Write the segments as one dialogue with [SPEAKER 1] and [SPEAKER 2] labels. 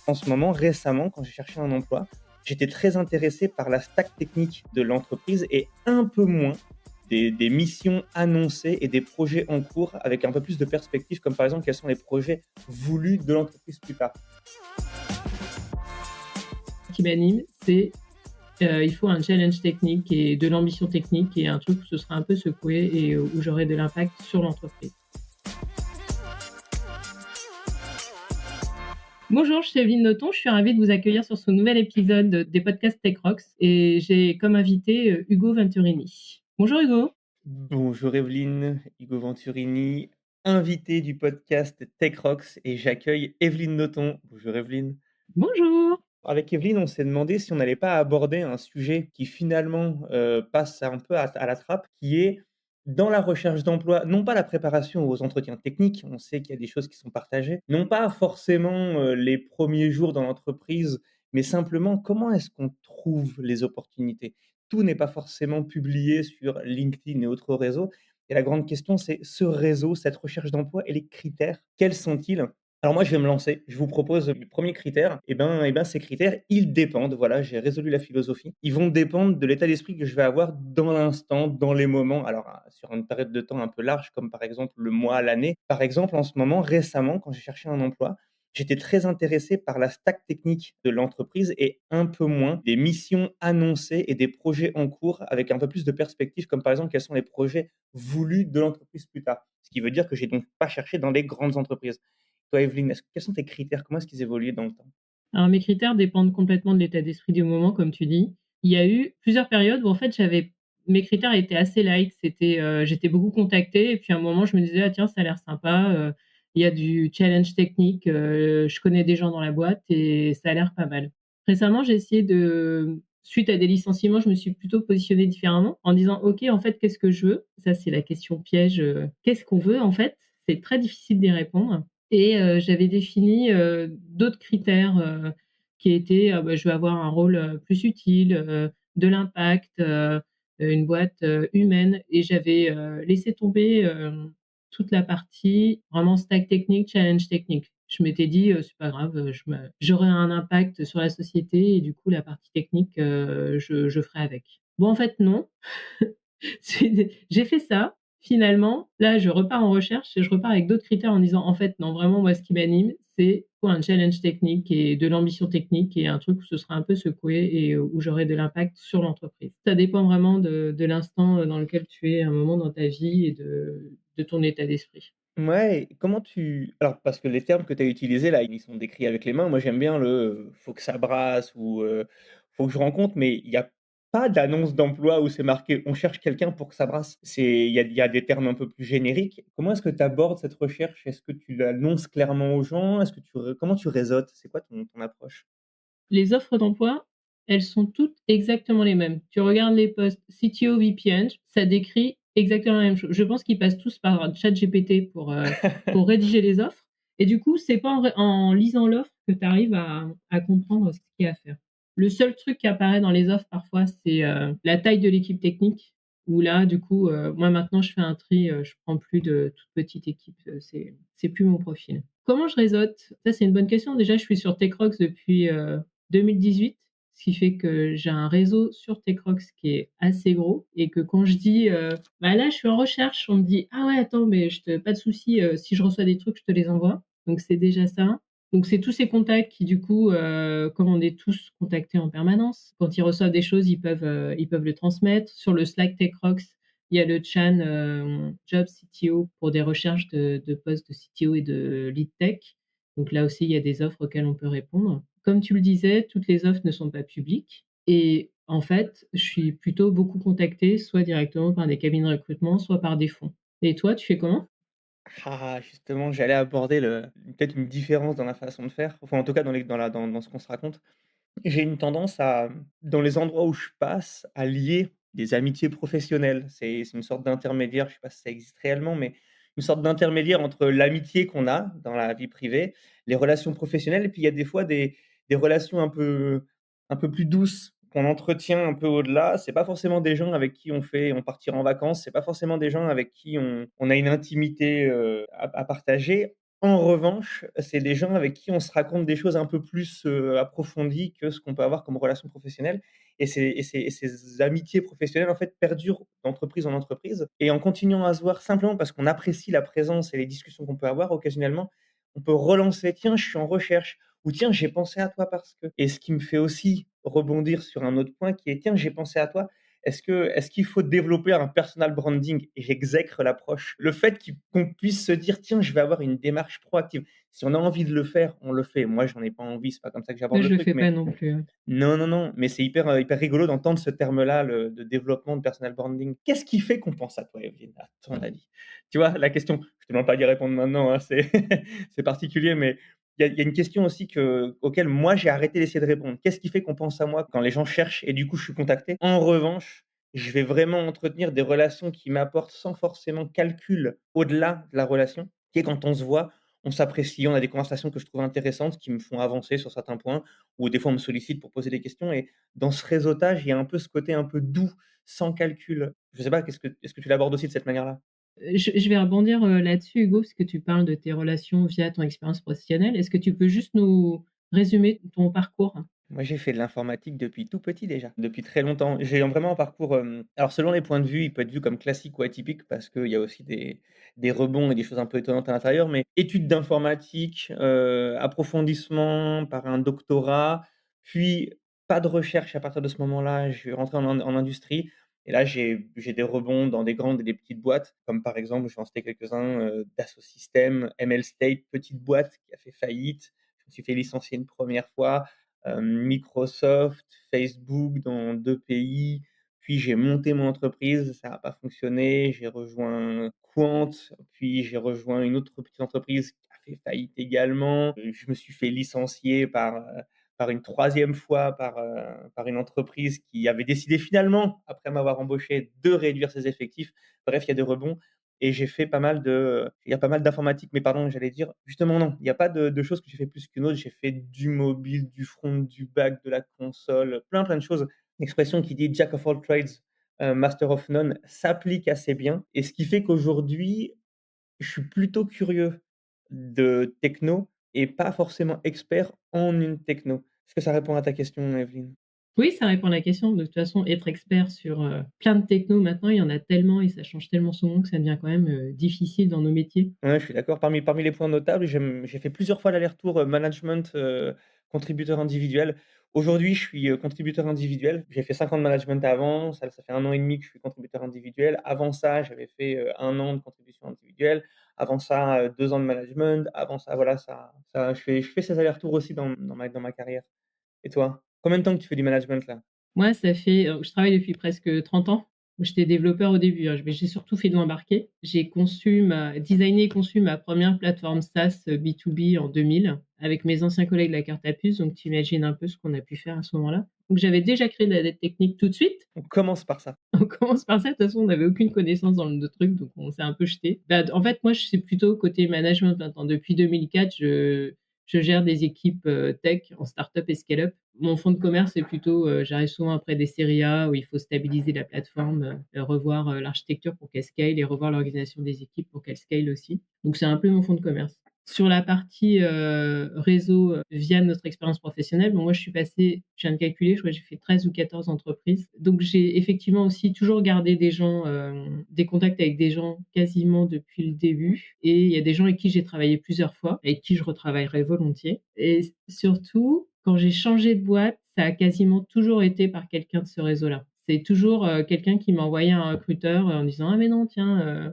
[SPEAKER 1] En ce moment, récemment, quand j'ai cherché un emploi, j'étais très intéressé par la stack technique de l'entreprise et un peu moins des missions annoncées et des projets en cours avec un peu plus de perspective, comme par exemple quels sont les projets voulus de l'entreprise plus tard.
[SPEAKER 2] Qui m'anime, c'est il faut un challenge technique et de l'ambition technique et un truc où ce sera un peu secoué et où j'aurai de l'impact sur l'entreprise. Bonjour, je suis Evelyne Noton, je suis ravie de vous accueillir sur ce nouvel épisode des podcasts Tech Rocks et j'ai comme invité Hugo Venturini. Bonjour Hugo.
[SPEAKER 1] Bonjour Evelyne, Hugo Venturini, invité du podcast Tech Rocks et j'accueille Evelyne Noton. Bonjour Evelyne.
[SPEAKER 2] Bonjour.
[SPEAKER 1] Avec Evelyne, on s'est demandé si on n'allait pas aborder un sujet qui finalement, passe un peu à la trappe, qui est dans la recherche d'emploi, non pas la préparation aux entretiens techniques, on sait qu'il y a des choses qui sont partagées, non pas forcément, les premiers jours dans l'entreprise, mais simplement comment est-ce qu'on trouve les opportunités? Tout n'est pas forcément publié sur LinkedIn et autres réseaux et la grande question, c'est ce réseau, cette recherche d'emploi et les critères, quels sont-ils? Alors moi, je vais me lancer. Je vous propose le premier critère. Et ben, ces critères, ils dépendent. Voilà, j'ai résolu la philosophie. Ils vont dépendre de l'état d'esprit que je vais avoir dans l'instant, dans les moments. Alors, sur une période de temps un peu large, comme par exemple le mois, l'année. Par exemple, en ce moment, récemment, quand j'ai cherché un emploi, j'étais très intéressé par la stack technique de l'entreprise et un peu moins des missions annoncées et des projets en cours avec un peu plus de perspective, comme par exemple quels sont les projets voulus de l'entreprise plus tard. Ce qui veut dire que j'ai donc pas cherché dans les grandes entreprises. Toi, Evelyne, quels sont tes critères? Comment est-ce qu'ils évoluent dans le temps?
[SPEAKER 2] Alors mes critères dépendent complètement de l'état d'esprit du moment, comme tu dis. Il y a eu plusieurs périodes où en fait mes critères étaient assez light. C'était j'étais beaucoup contactée et puis à un moment je me disais ah tiens ça a l'air sympa. Il y a du challenge technique. Je connais des gens dans la boîte et ça a l'air pas mal. Récemment j'ai essayé de suite à des licenciements je me suis plutôt positionnée différemment en disant ok en fait qu'est-ce que je veux? Ça c'est la question piège. Qu'est-ce qu'on veut en fait? C'est très difficile d'y répondre. Et j'avais défini, d'autres critères, qui étaient, bah, je veux avoir un rôle, plus utile, de l'impact, une boîte, humaine et j'avais, laissé tomber, toute la partie vraiment stack technique, challenge technique. Je m'étais dit, «C'est pas grave, j'aurai un impact sur la société et du coup la partie technique, je ferai avec». Bon en fait non, j'ai fait ça, finalement, là, je repars en recherche et je repars avec d'autres critères en disant: «En fait, non, vraiment, moi, ce qui m'anime, c'est pour un challenge technique et de l'ambition technique et un truc où ce sera un peu secoué et où j'aurai de l'impact sur l'entreprise». Ça dépend vraiment de l'instant, dans lequel tu es, à un moment dans ta vie et de ton état d'esprit.
[SPEAKER 1] Ouais, et comment tu alors parce que les termes que tu as utilisés là, ils sont décrits avec les mains. Moi, j'aime bien «faut que ça brasse» ou «faut que je rencontre», mais il y a pas d'annonce d'emploi où c'est marqué: «On cherche quelqu'un pour que ça brasse». Il y a des termes un peu plus génériques. Comment est-ce que tu abordes cette recherche? Est-ce que tu l'annonces clairement aux gens? Est-ce que comment tu réseautes? C'est quoi ton approche?
[SPEAKER 2] Les offres d'emploi, elles sont toutes exactement les mêmes. Tu regardes les postes CTO, VP ça décrit exactement la même chose. Je pense qu'ils passent tous par ChatGPT pour rédiger les offres et du coup, c'est pas en lisant l'offre que tu arrives à comprendre ce qu'il y a à faire. Le seul truc qui apparaît dans les offres parfois, c'est, la taille de l'équipe technique où là, du coup, moi maintenant je fais un tri, je prends plus de toute petite équipe, c'est plus mon profil. Comment je réseaute? Ça, c'est une bonne question. Déjà, je suis sur TechRox depuis, 2018, ce qui fait que j'ai un réseau sur Techrox qui est assez gros et que quand je dis, «Bah, là, je suis en recherche», on me dit: «Ah ouais, attends, mais je te pas de souci, si je reçois des trucs, je te les envoie». Donc c'est déjà ça. Donc c'est tous ces contacts qui du coup, comme on est tous contactés en permanence, quand ils reçoivent des choses, ils peuvent le transmettre. Sur le Slack Techrox, il y a le chan, Job CTO pour des recherches de postes de CTO et de lead tech. Donc là aussi, il y a des offres auxquelles on peut répondre. Comme tu le disais, toutes les offres ne sont pas publiques et en fait, je suis plutôt beaucoup contactée, soit directement par des cabinets de recrutement, soit par des fonds. Et toi, tu fais comment?
[SPEAKER 1] Justement, j'allais aborder peut-être une différence dans la façon de faire, enfin en tout cas dans ce qu'on se raconte. J'ai une tendance à, dans les endroits où je passe, à lier des amitiés professionnelles. C'est une sorte d'intermédiaire, je sais pas si ça existe réellement, mais une sorte d'intermédiaire entre l'amitié qu'on a dans la vie privée, les relations professionnelles et puis il y a des fois des relations un peu plus douces qu'on entretient un peu au-delà. C'est pas forcément des gens avec qui on partira en vacances, c'est pas forcément des gens avec qui on a une intimité, à partager. En revanche, c'est des gens avec qui on se raconte des choses un peu plus, approfondies que ce qu'on peut avoir comme relation professionnelle et ces amitiés professionnelles, en fait, perdurent d'entreprise en entreprise et en continuant à se voir simplement parce qu'on apprécie la présence et les discussions qu'on peut avoir occasionnellement, on peut relancer: «Tiens, je suis en recherche» ou «Tiens, j'ai pensé à toi parce que» et ce qui me fait aussi rebondir sur un autre point qui est: «Tiens, j'ai pensé à toi, est-ce qu'il faut développer un personal branding?» Et j'exècre l'approche. Le fait qu'on puisse se dire: «Tiens, je vais avoir une démarche proactive». Si on a envie de le faire, on le fait. Moi, j'en ai pas envie, c'est pas comme ça que j'aborde
[SPEAKER 2] Mais
[SPEAKER 1] le
[SPEAKER 2] je le
[SPEAKER 1] truc,
[SPEAKER 2] fais
[SPEAKER 1] mais
[SPEAKER 2] pas non plus, ouais.
[SPEAKER 1] non, non, non, mais c'est hyper rigolo d'entendre ce terme-là, le de développement de personal branding. Qu'est-ce qui fait qu'on pense à toi, Evelyne, à ton avis? Tu vois, la question, je te demande pas d'y répondre maintenant, hein, c'est c'est particulier, mais il y a une question aussi auquel moi j'ai arrêté d'essayer de répondre. Qu'est-ce qui fait qu'on pense à moi quand les gens cherchent et du coup je suis contacté? En revanche, je vais vraiment entretenir des relations qui m'apportent sans forcément calcul au-delà de la relation, qui est quand on se voit, on s'apprécie, on a des conversations que je trouve intéressantes, qui me font avancer sur certains points ou des fois on me sollicite pour poser des questions et dans ce réseautage, il y a un peu ce côté un peu doux, sans calcul. Je sais pas, est-ce que tu l'abordes aussi de cette manière-là?
[SPEAKER 2] Je vais rebondir, là-dessus Hugo, parce que tu parles de tes relations via ton expérience professionnelle. Est-ce que tu peux juste nous résumer ton parcours?
[SPEAKER 1] Moi, j'ai fait de l'informatique depuis tout petit déjà, depuis très longtemps. J'ai vraiment un parcours, alors selon les points de vue, il peut être vu comme classique ou atypique parce qu'il y a aussi des rebonds et des choses un peu étonnantes à l'intérieur, mais études d'informatique, approfondissement par un doctorat, puis pas de recherche à partir de ce moment-là. Je suis rentré en industrie et là, j'ai des rebonds dans des grandes et des petites boîtes, comme par exemple, je vais en citer quelques-uns, Dassault Systèmes, ML State, petite boîte qui a fait faillite. Je me suis fait licencier une première fois. Microsoft, Facebook dans 2 pays, puis j'ai monté mon entreprise, ça a pas fonctionné, j'ai rejoint Quant, puis j'ai rejoint une autre petite entreprise qui a fait faillite également. Je me suis fait licencier par une troisième fois par une entreprise qui avait décidé finalement, après m'avoir embauché, de réduire ses effectifs. Bref, il y a des rebonds et j'ai fait pas mal de il y a pas mal d'informatique, mais pardon, j'allais dire justement non, il y a pas de choses que j'ai fait plus qu'une autre. J'ai fait du mobile, du front, du back, de la console, plein de choses. L'expression qui dit «Jack of all trades, master of none» s'applique assez bien et ce qui fait qu'aujourd'hui, je suis plutôt curieux de techno et pas forcément expert en une techno. Est-ce que ça répond à ta question, Evelyne?
[SPEAKER 2] Oui, ça répond à la question. De toute façon, être expert sur, plein de technos maintenant, il y en a tellement et ça change tellement souvent que ça devient quand même, difficile dans nos métiers.
[SPEAKER 1] Ouais, je suis d'accord. Parmi les points notables, j'ai fait plusieurs fois l'aller-retour, management, contributeur individuel. Aujourd'hui, je suis, contributeur individuel. J'ai fait 5 ans de management avant, ça fait 1 an et demi que je suis contributeur individuel. Avant ça, j'avais fait, 1 an de contribution individuelle. Avant ça, 2 ans de management. Avant ça, voilà, ça je fais ces allers-retours aussi dans ma carrière. Et toi? Combien de temps que tu fais du management là?
[SPEAKER 2] Moi, ça fait, je travaille depuis presque 30 ans. J'étais développeur au début, hein, mais j'ai surtout fait de l'embarqué. J'ai designé et conçu ma première plateforme SaaS, B2B en 2000 avec mes anciens collègues de la carte à puce, donc tu imagines un peu ce qu'on a pu faire à ce moment-là. Donc j'avais déjà créé de la dette technique tout de suite.
[SPEAKER 1] On commence par ça.
[SPEAKER 2] On commence par ça, de toute façon, on n'avait aucune connaissance dans le truc, donc on s'est un peu jeté. Bah, en fait, moi, je suis plutôt côté management maintenant. Depuis 2004, je gère des équipes, tech en start-up et scale-up. Mon fonds de commerce, c'est plutôt, j'arrive souvent après des séries A où il faut stabiliser la plateforme, revoir, l'architecture pour qu'elle scale et revoir l'organisation des équipes pour qu'elle scale aussi. Donc c'est un peu mon fonds de commerce. Sur la partie, réseau, via notre expérience professionnelle, bon moi je viens de calculer, je crois que j'ai fait 13 ou 14 entreprises. Donc j'ai effectivement aussi toujours gardé des gens, des contacts avec des gens quasiment depuis le début et il y a des gens avec qui j'ai travaillé plusieurs fois, avec qui je retravaillerai volontiers et surtout, quand j'ai changé de boîte, ça a quasiment toujours été par quelqu'un de ce réseau-là. C'est toujours, quelqu'un qui m'a envoyé un recruteur, en disant: «Ah mais non, tiens,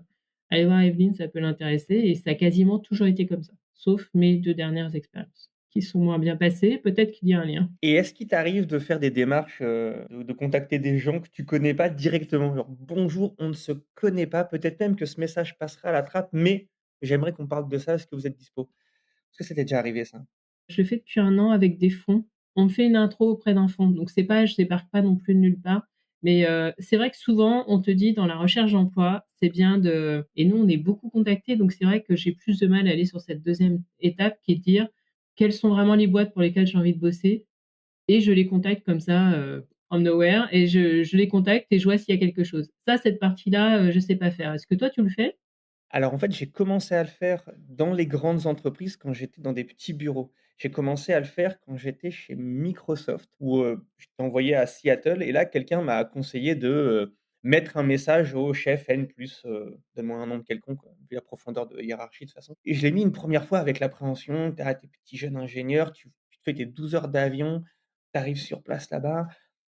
[SPEAKER 2] allez voir Evelyne, ça peut l'intéresser» et ça a quasiment toujours été comme ça, sauf mes 2 dernières expériences qui sont moins bien passées. Peut-être qu'il y a un lien.
[SPEAKER 1] Et est-ce qu'il t'arrive de faire des démarches, de contacter des gens que tu connais pas directement? Genre: «Bonjour, on ne se connaît pas, peut-être même que ce message passera à la trappe, mais j'aimerais qu'on parle de ça, est-ce que vous êtes dispo?» Est-ce que ça t'est déjà arrivé ça?
[SPEAKER 2] Je le fais depuis 1 an avec des fonds. On me fait une intro auprès d'un fonds, donc c'est pas je débarque pas non plus de nulle part. Mais, c'est vrai que souvent on te dit dans la recherche d'emploi, c'est bien de et nous on est beaucoup contactés, donc c'est vrai que j'ai plus de mal à aller sur cette deuxième étape qui est de dire: «Quelles sont vraiment les boîtes pour lesquelles j'ai envie de bosser?» et je les contacte comme ça, from nowhere et je les contacte et je vois s'il y a quelque chose. Ça, cette partie-là, je sais pas faire. Est-ce que toi tu le fais?
[SPEAKER 1] Alors en fait, j'ai commencé à le faire dans les grandes entreprises quand j'étais dans des petits bureaux. J'ai commencé à le faire quand j'étais chez Microsoft où, j'étais envoyé à Seattle et là quelqu'un m'a conseillé de, mettre un message au chef N+, donne-moi un nom quelconque, vu la profondeur de hiérarchie de toute façon et je l'ai mis une première fois avec l'appréhension. Tu es petit jeune ingénieur, tu te fais tes 12 heures d'avion, tu arrives sur place là-bas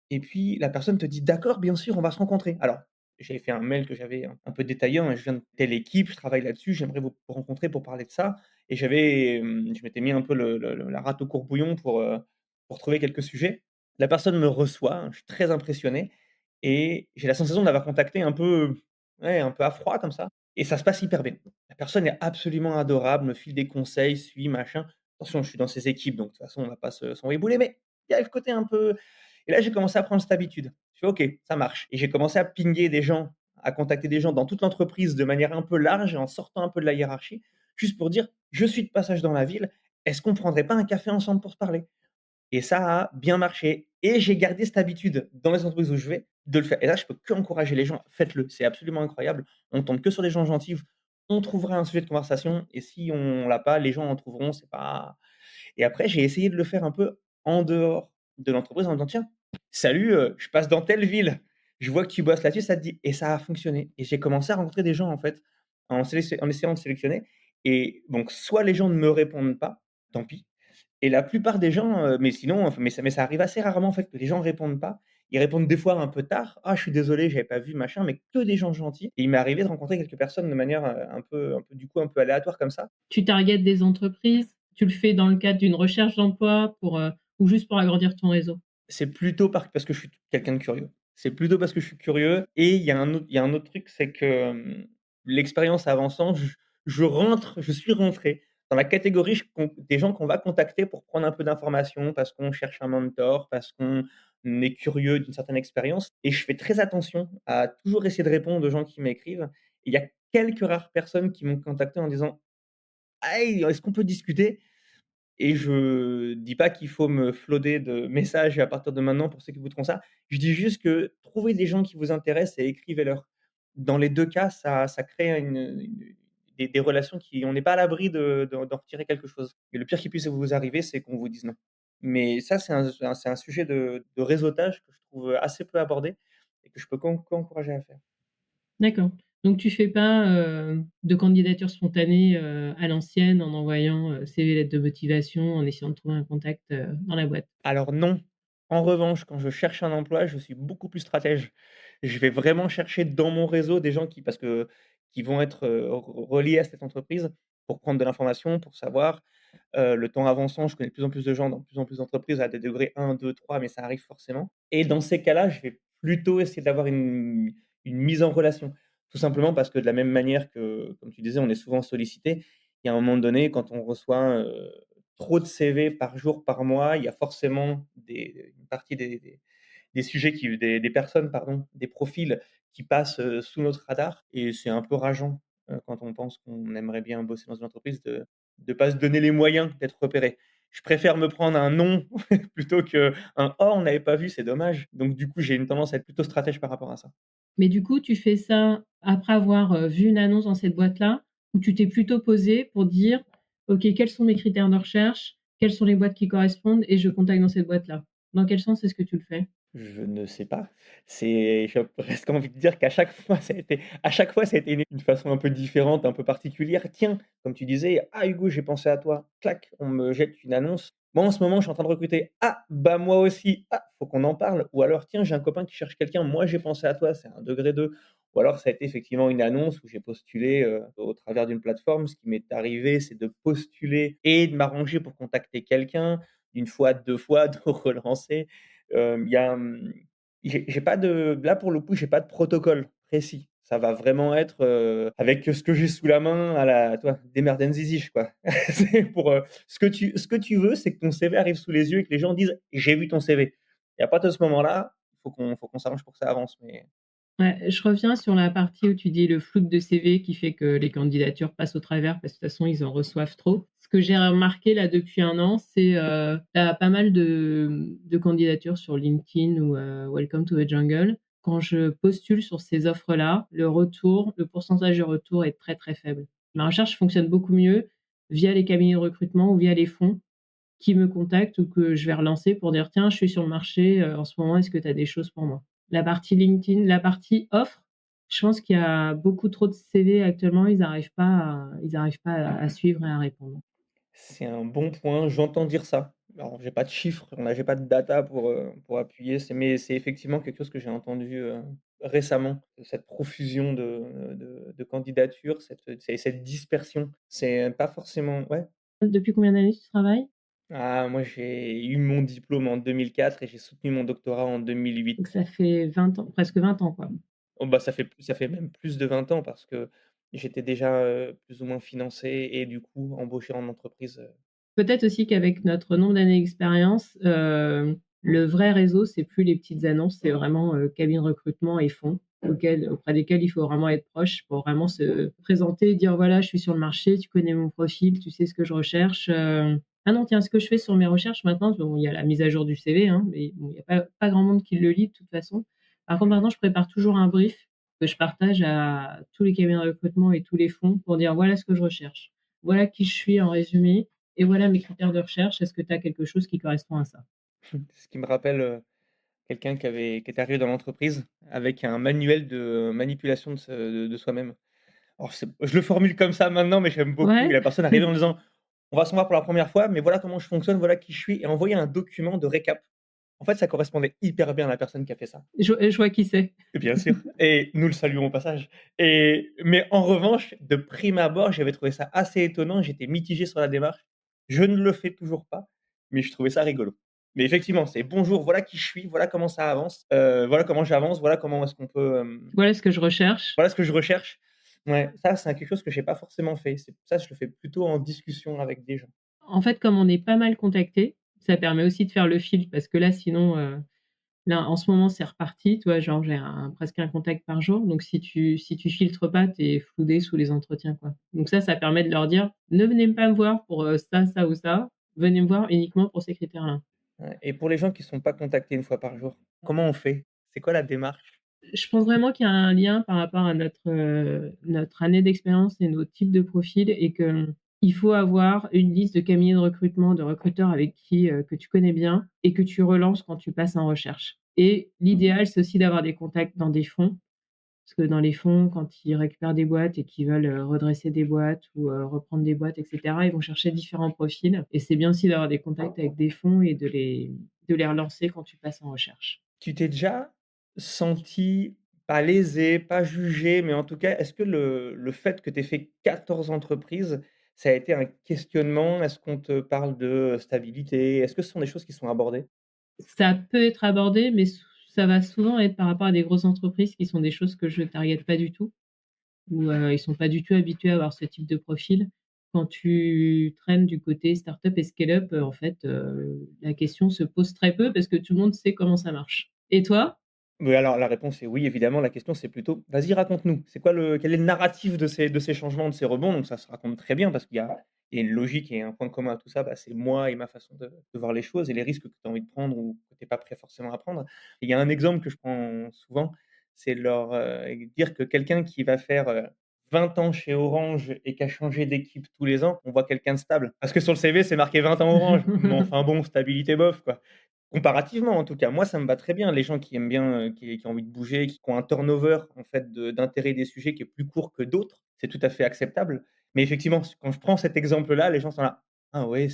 [SPEAKER 1] et puis la personne te dit: «D'accord, bien sûr, on va se rencontrer». Alors, j'avais fait un mail que j'avais un peu détaillé, hein: «Je viens de telle équipe, je travaille là-dessus, j'aimerais vous rencontrer pour parler de ça» et je m'étais mis un peu la rate au courbouillon pour trouver quelques sujets. La personne me reçoit, hein, je suis très impressionné et j'ai la sensation de l'avoir contacté un peu, ouais, un peu à froid comme ça et ça se passe hyper bien. La personne est absolument adorable, me file des conseils, suit, machin. Attention, je suis dans ses équipes, donc de toute façon, on va pas s'envoyer bouler, mais il y a le côté un peu et là, j'ai commencé à prendre cette habitude. Je fais: «OK, ça marche» et j'ai commencé à pinguer des gens, à contacter des gens dans toute l'entreprise de manière un peu large et en sortant un peu de la hiérarchie, juste pour dire: «Je suis de passage dans la ville, est-ce qu'on prendrait pas un café ensemble pour se parler?» Et ça a bien marché et j'ai gardé cette habitude dans les entreprises où je vais de le faire et là, je peux qu'encourager les gens, faites-le, c'est absolument incroyable. On tombe que sur des gens gentils, on trouvera un sujet de conversation et si on l'a pas, les gens en trouveront, c'est pas et après, j'ai essayé de le faire un peu en dehors de l'entreprise en me disant: «Tiens, salut, je passe dans telle ville, je vois que tu bosses là-dessus, ça te dit?» et ça a fonctionné et j'ai commencé à rencontrer des gens, en fait, en essayant de sélectionner et donc soit les gens ne me répondent pas, tant pis et la plupart des gens, mais sinon, enfin, mais ça arrive assez rarement, en fait, que les gens répondent pas. Ils répondent des fois un peu tard: «Ah, je suis désolé, j'avais pas vu, machin», mais que des gens gentils et il m'est arrivé de rencontrer quelques personnes de manière, un peu, du coup, un peu aléatoire comme ça.
[SPEAKER 2] Tu targetes des entreprises? Tu le fais dans le cadre d'une recherche d'emploi ou juste pour agrandir ton réseau?
[SPEAKER 1] C'est plutôt parce que je suis quelqu'un de curieux. C'est plutôt parce que je suis curieux et il y a un autre truc, c'est que, l'expérience avançant, je suis rentré dans la catégorie ch qu'on des gens qu'on va contacter pour prendre un peu d'informations, parce qu'on cherche un mentor, parce qu'on est curieux d'une certaine expérience et je fais très attention à toujours essayer de répondre aux gens qui m'écrivent. Il y a quelques rares personnes qui m'ont contacté en disant: «Hey, est-ce qu'on peut discuter?» Et je dis pas qu'il faut me floader de messages à partir de maintenant pour ceux qui voudront ça. Je dis juste que trouvez des gens qui vous intéressent et écrivez-leur. Dans les 2 cas, ça crée des relations qui on n'est pas à l'abri d'en retirer quelque chose. Et le pire qui puisse vous arriver, c'est qu'on vous dise non. Mais ça, c'est un sujet de réseautage que je trouve assez peu abordé et que je peux qu'encourager à faire.
[SPEAKER 2] D'accord. Donc tu fais pas, de candidature spontanée, à l'ancienne en envoyant, CV, lettre de motivation, en essayant de trouver un contact, dans la boîte?
[SPEAKER 1] Alors non. En revanche, quand je cherche un emploi, je suis beaucoup plus stratège. Je vais vraiment chercher dans mon réseau des gens qui vont être, reliés à cette entreprise pour prendre de l'information, pour savoir. Le temps avançant, je connais de plus en plus de gens dans de plus en plus d'entreprises à des degrés 1, 2, 3, mais ça arrive forcément et dans ces cas-là, je vais plutôt essayer d'avoir une mise en relation. Tout simplement parce que de la même manière que, comme tu disais, on est souvent sollicité, il y a un moment donné, quand on reçoit, trop de CV par jour, par mois, il y a forcément une partie des sujets des personnes, pardon, des profils qui passent, sous notre radar et c'est un peu rageant, quand on pense qu'on aimerait bien bosser dans une entreprise de pas se donner les moyens d'être repéré. Je préfère me prendre un non plutôt qu'un: «Oh, on n'avait pas vu, c'est dommage». Donc du coup, j'ai une tendance à être plutôt stratège par rapport à ça.
[SPEAKER 2] Mais du coup, tu fais ça après avoir, vu une annonce dans cette boîte-là, ou tu t'es plutôt posé pour dire: «OK, quels sont mes critères de recherche? Quelles sont les boîtes qui correspondent et je contacte dans cette boîte-là»? Dans quel sens est-ce que tu le fais?
[SPEAKER 1] Je ne sais pas. J'ai presque envie de dire qu'à chaque fois, ça a été une façon un peu différente, un peu particulière. Tiens, comme tu disais: «Ah Hugo, j'ai pensé à toi». Clac, on me jette une annonce. Moi, en ce moment, je suis en train de recruter. Ah, bah, moi aussi. Ah, faut qu'on en parle. Ou alors: «Tiens, j'ai un copain qui cherche quelqu'un. Moi, j'ai pensé à toi». C'est un degré 2. Ou alors ça a été effectivement une annonce où j'ai postulé, au travers d'une plateforme. Ce qui m'est arrivé, c'est de postuler et de m'arranger pour contacter quelqu'un. Une fois, 2 fois, de relancer. Il y a, j'ai pas de là, pour le coup, j'ai pas de protocole précis. Ça va vraiment être, avec ce que j'ai sous la main à la tu vois? Démerdensisch quoi. C'est pour, ce que tu veux, c'est que ton CV arrive sous les yeux et que les gens disent: «J'ai vu ton CV» et à partir de ce moment-là, faut qu'on s'arrange pour que ça avance, mais
[SPEAKER 2] Ouais, je reviens sur la partie où tu dis le flou de CV qui fait que les candidatures passent au travers parce que de toute façon, ils en reçoivent trop. Ce que j'ai remarqué là depuis 1 an, c'est, tu as pas mal de candidatures sur LinkedIn ou, Welcome to the Jungle quand je postule sur ces offres-là, le pourcentage de retour est très, très faible. Ma recherche fonctionne beaucoup mieux via les cabinets de recrutement ou via les fonds qui me contactent ou que je vais relancer pour dire: «Tiens, je suis sur le marché, en ce moment, est-ce que tu as des choses pour moi?» La partie LinkedIn, la partie offre, je pense qu'il y a beaucoup trop de CV actuellement, ils arrivent pas à suivre et à répondre.
[SPEAKER 1] C'est un bon point, j'entends dire ça. Alors j'ai pas de chiffres, j'ai pas de data pour appuyer, mais c'est effectivement quelque chose que j'ai entendu, récemment, cette profusion de candidatures, cette dispersion. C'est pas forcément ouais?
[SPEAKER 2] Depuis combien d'années tu travailles?
[SPEAKER 1] Ah moi j'ai eu mon diplôme en 2004 et j'ai soutenu mon doctorat en 2008.
[SPEAKER 2] Donc ça fait 20 ans, presque 20 ans, quoi.
[SPEAKER 1] Oh bah, ça fait même plus de 20 ans parce que j'étais déjà, plus ou moins financé et du coup embauché en entreprise,
[SPEAKER 2] Peut-être aussi qu'avec notre nombre d'années d'expérience, le vrai réseau, c'est plus les petites annonces, c'est vraiment, cabine de recrutement et fonds auprès desquels il faut vraiment être proche pour vraiment se présenter, dire: «Voilà, je suis sur le marché, tu connais mon profil, tu sais ce que je recherche, ah non, tiens, ce que je fais sur mes recherches maintenant», bon, il y a la mise à jour du CV, hein, mais bon, il y a pas grand monde qui le lit de toute façon. Par contre, maintenant, je prépare toujours un brief que je partage à tous les cabinets de recrutement et tous les fonds pour dire: «Voilà ce que je recherche. Voilà qui je suis en résumé et voilà mes critères de recherche, est-ce que tu as quelque chose qui correspond à ça?»
[SPEAKER 1] ce qui me rappelle, quelqu'un qui était arrivé dans l'entreprise avec un manuel de manipulation de soi-même. Alors je le formule comme ça maintenant, mais j'aime beaucoup et
[SPEAKER 2] Ouais,
[SPEAKER 1] la personne arrivait en disant: «On va se voir pour la première fois, mais voilà comment je fonctionne, voilà qui je suis» et envoyer un document de récap. En fait, ça correspondait hyper bien à la personne qui a fait ça.
[SPEAKER 2] je vois qui c'est.
[SPEAKER 1] Bien sûr et nous le saluons au passage mais en revanche, de prime abord, j'avais trouvé ça assez étonnant, j'étais mitigé sur la démarche. Je ne le fais toujours pas, mais je trouvais ça rigolo. Mais effectivement, c'est: «Bonjour, voilà qui je suis, voilà comment ça avance, voilà comment j'avance, voilà comment est-ce qu'on peut,
[SPEAKER 2] Voilà ce que je recherche.
[SPEAKER 1] voilà ce que je recherche». Ouais, ça, c'est quelque chose que j'ai pas forcément fait. C'est ça, je le fais plutôt en discussion avec des gens.
[SPEAKER 2] En fait, comme on est pas mal contactés, ça permet aussi de faire le filtre parce que là sinon, là en ce moment c'est reparti, tu vois? Genre j'ai presque un contact par jour, donc si tu filtres pas, tu es floudé sous les entretiens, quoi. Donc ça permet de leur dire: «Ne venez pas me voir pour, ça, ça ou ça, venez me voir uniquement pour ces critères-là».
[SPEAKER 1] Ouais et pour les gens qui sont pas contactés une fois par jour, comment on fait? C'est quoi la démarche?
[SPEAKER 2] Je pense vraiment qu'il y a un lien par rapport à notre année d'expérience et nos types de profils et qu'il faut avoir une liste de cabinets de recrutement, de recruteurs avec qui, que tu connais bien et que tu relances quand tu passes en recherche. Et l'idéal, c'est aussi d'avoir des contacts dans des fonds, parce que dans les fonds, quand ils récupèrent des boîtes et qu'ils veulent, redresser des boîtes ou, reprendre des boîtes et cetera, ils vont chercher différents profils et c'est bien aussi d'avoir des contacts avec des fonds et de les relancer quand tu passes en recherche.
[SPEAKER 1] Tu t'es déjà senti pas lésé, pas jugé, mais en tout cas, est-ce que le fait que tu aies fait 14 entreprises, ça a été un questionnement? Est-ce qu'on te parle de stabilité? Est-ce que ce sont des choses qui sont abordées?
[SPEAKER 2] Ça peut être abordé, mais ça va souvent être par rapport à des grosses entreprises qui sont des choses que je targete pas du tout, ou ils sont pas du tout habitués à avoir ce type de profil. Quand tu traînes du côté start-up et scale-up, en fait, la question se pose très peu parce que tout le monde sait comment ça marche. Et toi?
[SPEAKER 1] Oui, alors la réponse est oui, évidemment. La question, c'est plutôt: «Vas-y, raconte-nous». Quel est le narratif de ces changements, de ces rebonds? Donc ça se raconte très bien parce qu'il y a une logique et un point commun à tout ça, bah, c'est moi et ma façon de voir les choses et les risques que tu as envie de prendre ou que tu es pas prêt forcément à prendre. Et il y a un exemple que je prends souvent, c'est dire que quelqu'un qui va faire, 20 ans chez Orange et qui a changé d'équipe tous les ans, on voit quelqu'un de stable. Parce que sur le CV, c'est marqué 20 ans Orange, mais enfin bon, stabilité bof, quoi. Comparativement, en tout cas. Moi, ça me va très bien, les gens qui aiment bien, qui ont envie de bouger, qui ont un turnover, en fait, d'intérêt des sujets qui est plus court que d'autres. C'est tout à fait acceptable. Mais effectivement, quand je prends cet exemple-là, les gens sont là: «Ah ouais,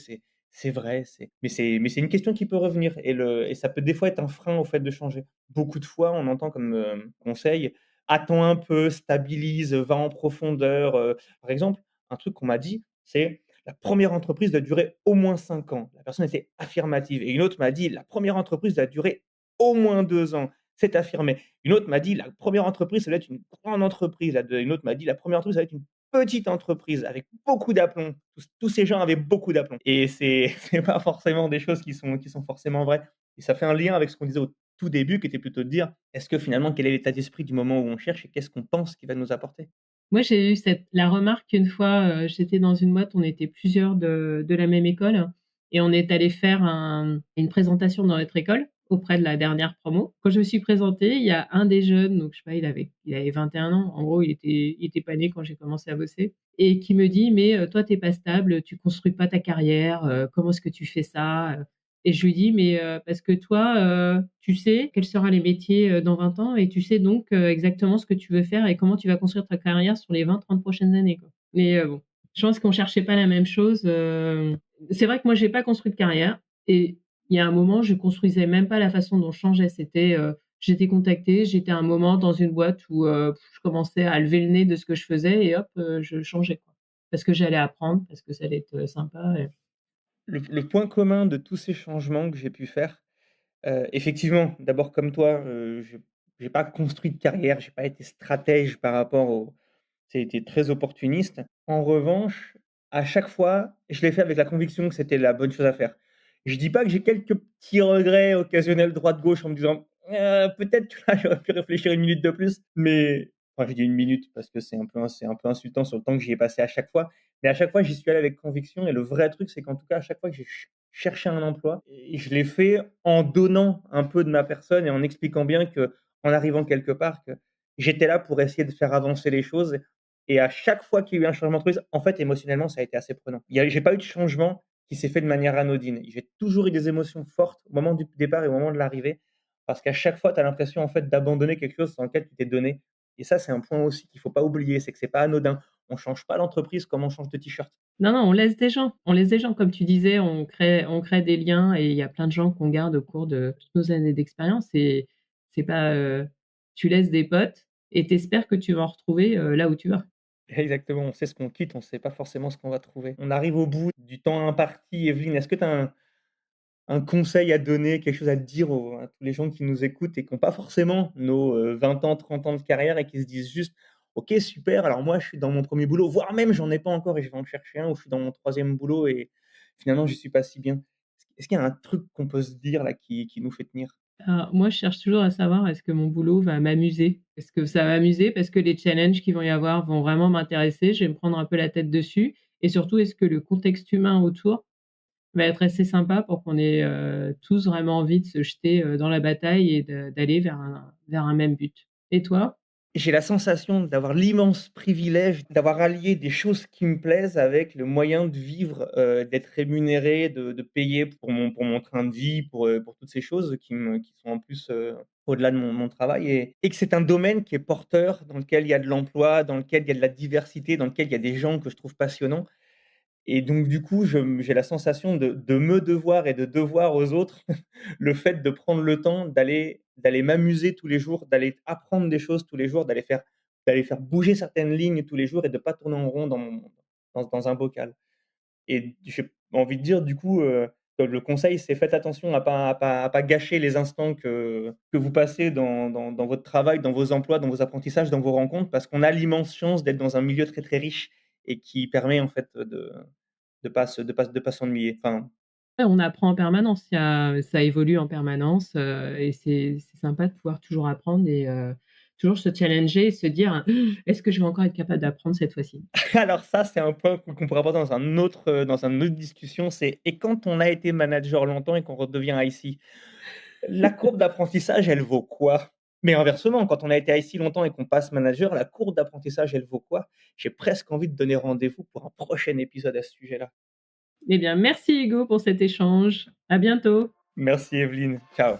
[SPEAKER 1] c'est vrai, c'est une question qui peut revenir» et ça peut des fois être un frein au fait de changer. Beaucoup de fois, on entend comme, conseil: «Attends un peu, stabilise, va en profondeur», par exemple, un truc qu'on m'a dit, c'est: la première entreprise doit durer au moins 5 ans. La personne était affirmative et une autre m'a dit: «La première entreprise doit durer au moins 2 ans». C'est affirmé. Une autre m'a dit: «La première entreprise, ça doit être une grande entreprise». Une autre m'a dit: «La première entreprise, ça doit être une petite entreprise avec beaucoup d'aplomb». Tous ces gens avaient beaucoup d'aplomb et c'est c'est pas forcément des choses qui sont forcément vraies et ça fait un lien avec ce qu'on disait au tout début qui était plutôt de dire: «Est-ce que finalement, quel est l'état d'esprit du moment où on cherche et qu'est-ce qu'on pense qu'il va nous apporter?»
[SPEAKER 2] Moi, j'ai eu la remarque une fois, j'étais dans une boîte, on était plusieurs de la même école et on est allés faire une présentation dans notre école auprès de la dernière promo. Quand je me suis présentée, il y a un des jeunes, donc je sais pas, il avait 21 ans. En gros, il était pas né quand j'ai commencé à bosser et qui me dit: «Mais toi, t'es pas stable, tu construis pas ta carrière, comment est-ce que tu fais ça?» Et je lui dis: «Mais parce que toi, tu sais quels seront les métiers, dans 20 ans et tu sais donc exactement ce que tu veux faire et comment tu vas construire ta carrière sur les 20-30 prochaines années, quoi». Mais bon, je pense qu'on cherchait pas la même chose. C'est vrai que moi, j'ai pas construit de carrière et il y a un moment, je construisais même pas la façon dont je changeais. C'était, j'étais contactée, j'étais à un moment dans une boîte où, je commençais à lever le nez de ce que je faisais et hop, je changeais, quoi. Parce que j'allais apprendre, parce que ça allait être, sympa et
[SPEAKER 1] Le point commun de tous ces changements que j'ai pu faire, effectivement, d'abord comme toi, j'ai pas construit de carrière, j'ai pas été stratège par rapport au ça a été très opportuniste. En revanche, à chaque fois, je l'ai fait avec la conviction que c'était la bonne chose à faire. Je dis pas que j'ai quelques petits regrets occasionnels droite-gauche en me disant: peut-être que là, j'aurais pu réfléchir une minute de plus», mais enfin, j'ai dit une minute parce que c'est un peu insultant sur le temps que j'y ai passé à chaque fois, mais à chaque fois, j'y suis allé avec conviction et le vrai truc, c'est qu'en tout cas, à chaque fois que j'ai cherché un emploi et je l'ai fait en donnant un peu de ma personne et en expliquant bien qu'en arrivant quelque part, que j'étais là pour essayer de faire avancer les choses et à chaque fois qu'il y a eu un changement d'entreprise, en fait, émotionnellement, ça a été assez prenant. J'ai pas eu de changement qui s'est fait de manière anodine. J'ai toujours eu des émotions fortes au moment du départ et au moment de l'arrivée, parce qu'à chaque fois, tu as l'impression, en fait, d'abandonner quelque chose dans lequel tu t'es donné et ça, c'est un point aussi qu'il faut pas oublier, c'est que c'est pas anodin. On change pas l'entreprise comme on change de t-shirt.
[SPEAKER 2] non, non, on laisse des gens, comme tu disais, on crée des liens et il y a plein de gens qu'on garde au cours de toutes nos années d'expérience et c'est pas, tu laisses des potes et tu espères que tu vas en retrouver, là où tu vas.
[SPEAKER 1] Exactement, on sait ce qu'on quitte, on sait pas forcément ce qu'on va trouver. On arrive au bout du temps imparti. Evelyne, est-ce que tu as un conseil à donner, quelque chose à dire à tous les gens qui nous écoutent et qui ont pas forcément nos, 20 ans, 30 ans de carrière et qui se disent juste: «OK, super, alors moi je suis dans mon premier boulot», voire même j'en ai pas encore et je vais en chercher un, ou je suis dans mon troisième boulot et finalement j'y suis pas si bien. Est-ce qu'il y a un truc qu'on peut se dire là qui nous fait tenir?
[SPEAKER 2] Alors moi, je cherche toujours à savoir est-ce que mon boulot va m'amuser? Est-ce que ça va m'amuser parce que les challenges qu'il vont y avoir vont vraiment m'intéresser? Je vais me prendre un peu la tête dessus et surtout, est-ce que le contexte humain autour va être assez sympa pour qu'on ait, tous vraiment envie de se jeter, dans la bataille et d'aller vers un même but? Et toi?
[SPEAKER 1] J'ai la sensation d'avoir l'immense privilège d'avoir allié des choses qui me plaisent avec le moyen de vivre, d'être rémunéré, de payer pour mon train de vie, pour toutes ces choses qui sont en plus, au-delà de mon travail et que c'est un domaine qui est porteur, dans lequel il y a de l'emploi, dans lequel il y a de la diversité, dans lequel il y a des gens que je trouve passionnants et donc du coup, j'ai la sensation de me devoir et de devoir aux autres le fait de prendre le temps d'aller m'amuser tous les jours, d'aller apprendre des choses tous les jours, d'aller faire bouger certaines lignes tous les jours et de pas tourner en rond dans un bocal et j'ai envie de dire du coup, que le conseil, c'est faites attention à pas gâcher les instants que vous passez dans votre travail, dans vos emplois, dans vos apprentissages, dans vos rencontres parce qu'on a l'immense chance d'être dans un milieu très, très riche et qui permet en fait de pas s'ennuyer. Enfin,
[SPEAKER 2] Ouais, on apprend en permanence, ça évolue en permanence, et c'est sympa de pouvoir toujours apprendre et toujours se challenger et se dire: «Est-ce que je vais encore être capable d'apprendre cette fois-ci?»
[SPEAKER 1] alors ça, c'est un point qu'on pourra aborder dans une autre discussion, c'est et quand on a été manager longtemps et qu'on redevient IC, la courbe d'apprentissage, elle vaut quoi? Mais inversement, quand on a été IC longtemps et qu'on passe manager, la courbe d'apprentissage, elle vaut quoi? J'ai presque envie de donner rendez-vous pour un prochain épisode à ce sujet-là.
[SPEAKER 2] Eh bien, merci Hugo pour cet échange. À bientôt.
[SPEAKER 1] Merci Evelyne, ciao.